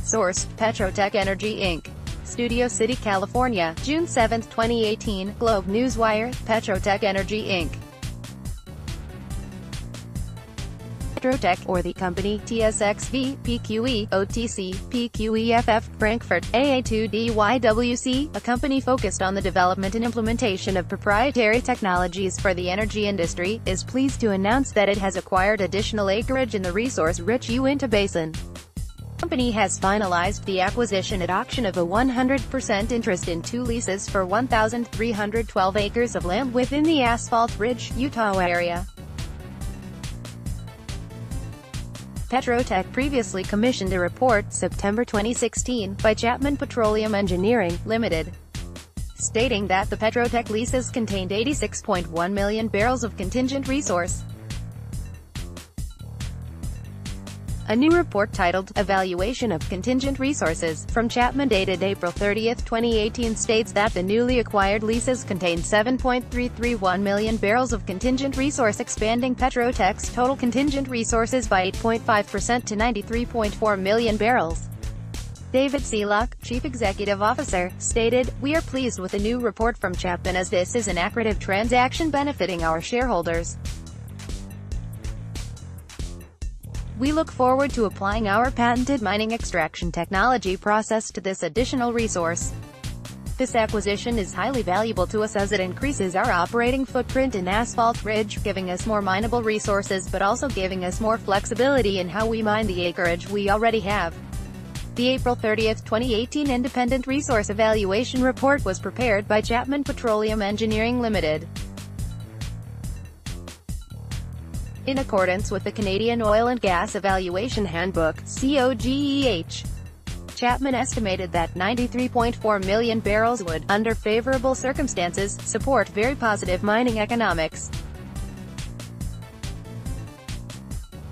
Source: Petroteq Energy Inc. Studio City, California, June 7, 2018. Globe NEWSWIRE. Petroteq Energy Inc. Petroteq, or the company, TSXV, PQE, OTC, PQEFF, Frankfurt, AA2DYWC, a company focused on the development and implementation of proprietary technologies for the energy industry, is pleased to announce that it has acquired additional acreage in the resource-rich Uintah Basin. The company has finalized the acquisition at auction of a 100% interest in 2 leases for 1,312 acres of land within the Asphalt Ridge, Utah area. Petroteq previously commissioned a report, September 2016, by Chapman Petroleum Engineering, Limited, stating that the Petroteq leases contained 86.1 million barrels of contingent resource. A new report titled, Evaluation of Contingent Resources, from Chapman dated April 30, 2018 states that the newly acquired leases contain 7.331 million barrels of contingent resource, expanding Petroteq's total contingent resources by 8.5% to 93.4 million barrels. David Sealock, Chief Executive Officer, stated, "We are pleased with the new report from Chapman as this is an accretive transaction benefiting our shareholders. We look forward to applying our patented mining extraction technology process to this additional resource. This acquisition is highly valuable to us as it increases our operating footprint in Asphalt Ridge, giving us more mineable resources but also giving us more flexibility in how we mine the acreage we already have." The April 30, 2018 Independent Resource Evaluation Report was prepared by Chapman Petroleum Engineering Limited. In accordance with the Canadian Oil and Gas Evaluation Handbook, COGEH, Chapman estimated that 93.4 million barrels would, under favorable circumstances, support very positive mining economics.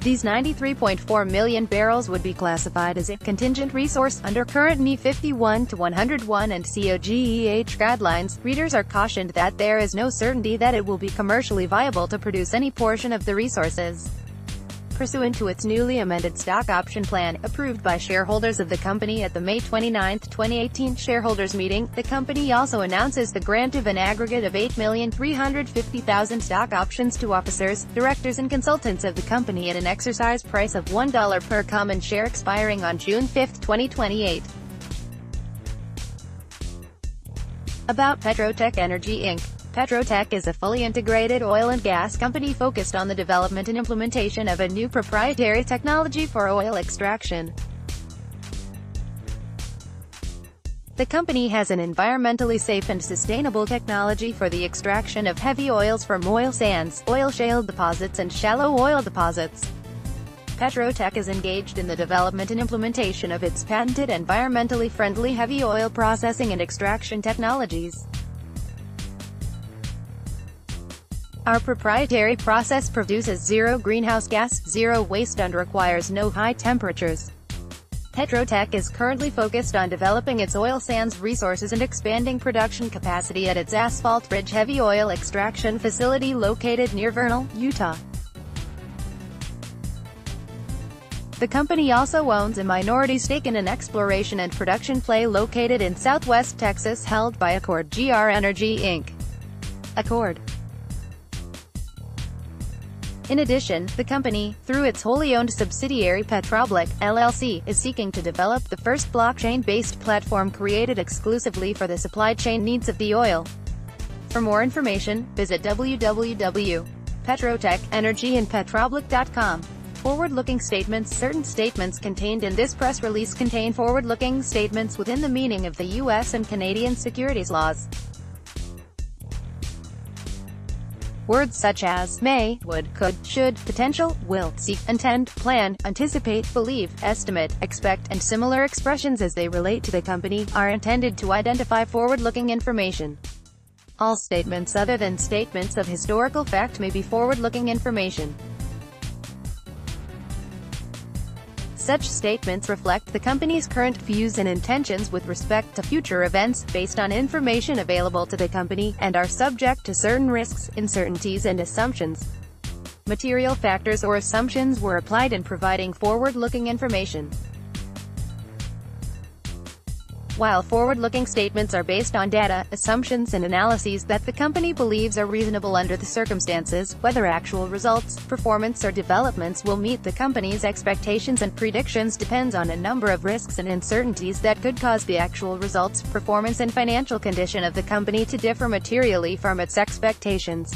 These 93.4 million barrels would be classified as a contingent resource under current NI 51-101 and COGEH guidelines. Readers are cautioned that there is no certainty that it will be commercially viable to produce any portion of the resources. Pursuant to its newly amended stock option plan, approved by shareholders of the company at the May 29, 2018 shareholders meeting, the company also announces the grant of an aggregate of 8,350,000 stock options to officers, directors and consultants of the company at an exercise price of $1 per common share expiring on June 5, 2028. About Petroteq Energy Inc. Petroteq is a fully integrated oil and gas company focused on the development and implementation of a new proprietary technology for oil extraction. The company has an environmentally safe and sustainable technology for the extraction of heavy oils from oil sands, oil shale deposits and shallow oil deposits. Petroteq is engaged in the development and implementation of its patented environmentally friendly heavy oil processing and extraction technologies. Our proprietary process produces zero greenhouse gas, zero waste and requires no high temperatures. Petroteq is currently focused on developing its oil sands resources and expanding production capacity at its Asphalt Ridge heavy oil extraction facility located near Vernal, Utah. The company also owns a minority stake in an exploration and production play located in southwest Texas held by Acreage Energy Inc. Acreage. In addition, the company, through its wholly owned subsidiary Petroteq, LLC, is seeking to develop the first blockchain-based platform created exclusively for the supply chain needs of the oil. For more information, visit www.petroteqenergyandpetroteq.com. Forward-looking statements. Certain statements contained in this press release contain forward-looking statements within the meaning of the U.S. and Canadian securities laws. Words such as may, would, could, should, potential, will, seek, intend, plan, anticipate, believe, estimate, expect, and similar expressions as they relate to the company, are intended to identify forward-looking information. All statements other than statements of historical fact may be forward-looking information. Such statements reflect the company's current views and intentions with respect to future events, based on information available to the company, and are subject to certain risks, uncertainties and assumptions. Material factors or assumptions were applied in providing forward-looking information. While forward-looking statements are based on data, assumptions and analyses that the company believes are reasonable under the circumstances, whether actual results, performance or developments will meet the company's expectations and predictions depends on a number of risks and uncertainties that could cause the actual results, performance and financial condition of the company to differ materially from its expectations.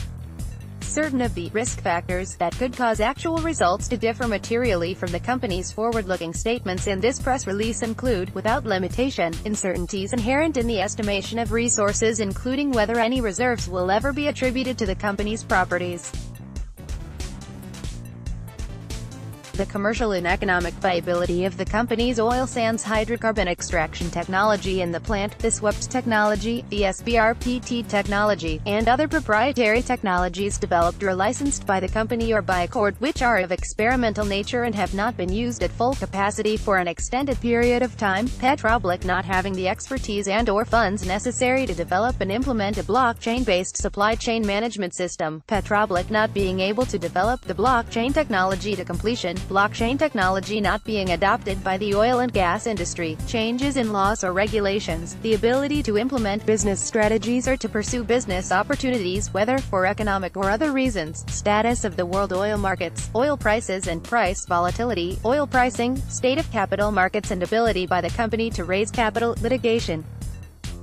Certain of the risk factors that could cause actual results to differ materially from the company's forward-looking statements in this press release include, without limitation, uncertainties inherent in the estimation of resources, including whether any reserves will ever be attributed to the company's properties. The commercial and economic viability of the company's oil sands hydrocarbon extraction technology in the plant, the swept technology, the SBRPT technology, and other proprietary technologies developed or licensed by the company or by accord, which are of experimental nature and have not been used at full capacity for an extended period of time, Petroteq not having the expertise and/or funds necessary to develop and implement a blockchain-based supply chain management system, Petroteq not being able to develop the blockchain technology to completion, blockchain technology not being adopted by the oil and gas industry, changes in laws or regulations, the ability to implement business strategies or to pursue business opportunities, whether for economic or other reasons, status of the world oil markets, oil prices and price volatility, oil pricing, state of capital markets and ability by the company to raise capital, litigation,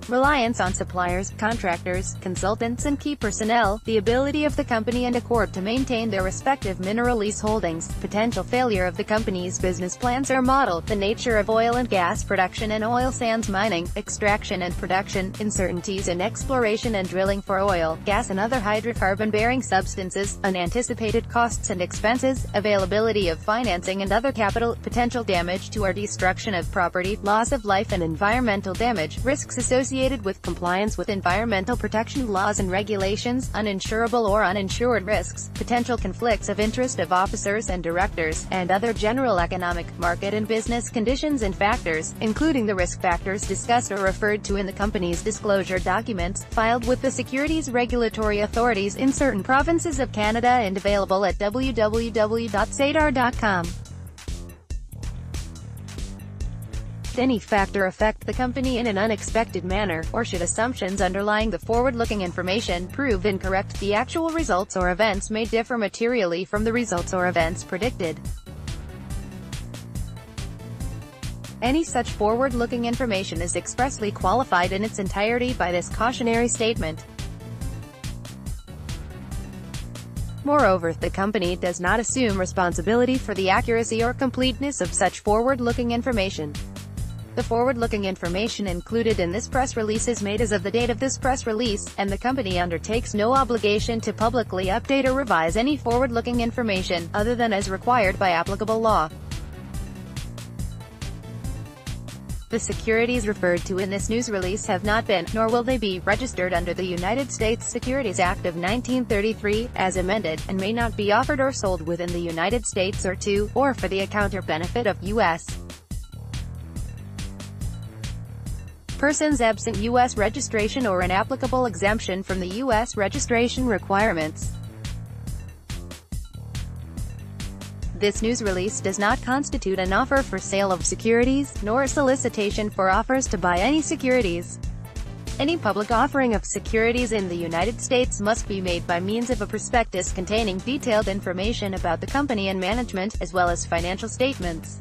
reliance on suppliers, contractors, consultants and key personnel, the ability of the company and accord to maintain their respective mineral lease holdings, potential failure of the company's business plans or model, the nature of oil and gas production and oil sands mining, extraction and production, uncertainties in exploration and drilling for oil, gas and other hydrocarbon-bearing substances, unanticipated costs and expenses, availability of financing and other capital, potential damage to or destruction of property, loss of life and environmental damage, risks associated with compliance with environmental protection laws and regulations, uninsurable or uninsured risks, potential conflicts of interest of officers and directors, and other general economic, market and business conditions and factors, including the risk factors discussed or referred to in the company's disclosure documents, filed with the securities regulatory authorities in certain provinces of Canada and available at www.sadar.com. Any factor affect the company in an unexpected manner, or should assumptions underlying the forward-looking information prove incorrect, the actual results or events may differ materially from the results or events predicted. Any such forward-looking information is expressly qualified in its entirety by this cautionary statement. Moreover, the company does not assume responsibility for the accuracy or completeness of such forward-looking information. The forward-looking information included in this press release is made as of the date of this press release, and the company undertakes no obligation to publicly update or revise any forward-looking information, other than as required by applicable law. The securities referred to in this news release have not been, nor will they be, registered under the United States Securities Act of 1933, as amended, and may not be offered or sold within the United States or to, or for the account or benefit of U.S. persons absent U.S. registration or an applicable exemption from the U.S. registration requirements. This news release does not constitute an offer for sale of securities, nor a solicitation for offers to buy any securities. Any public offering of securities in the United States must be made by means of a prospectus containing detailed information about the company and management, as well as financial statements.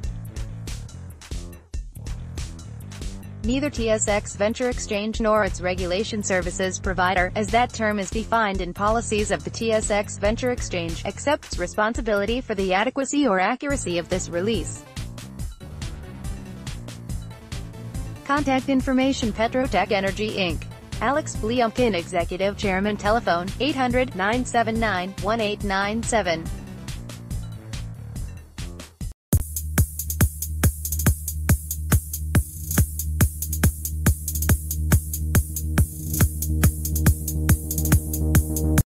Neither TSX Venture Exchange nor its regulation services provider, as that term is defined in policies of the TSX Venture Exchange, accepts responsibility for the adequacy or accuracy of this release. Contact information: Petroteq Energy Inc. Alex Bliumkin, Executive Chairman. Telephone: 800-979-1897.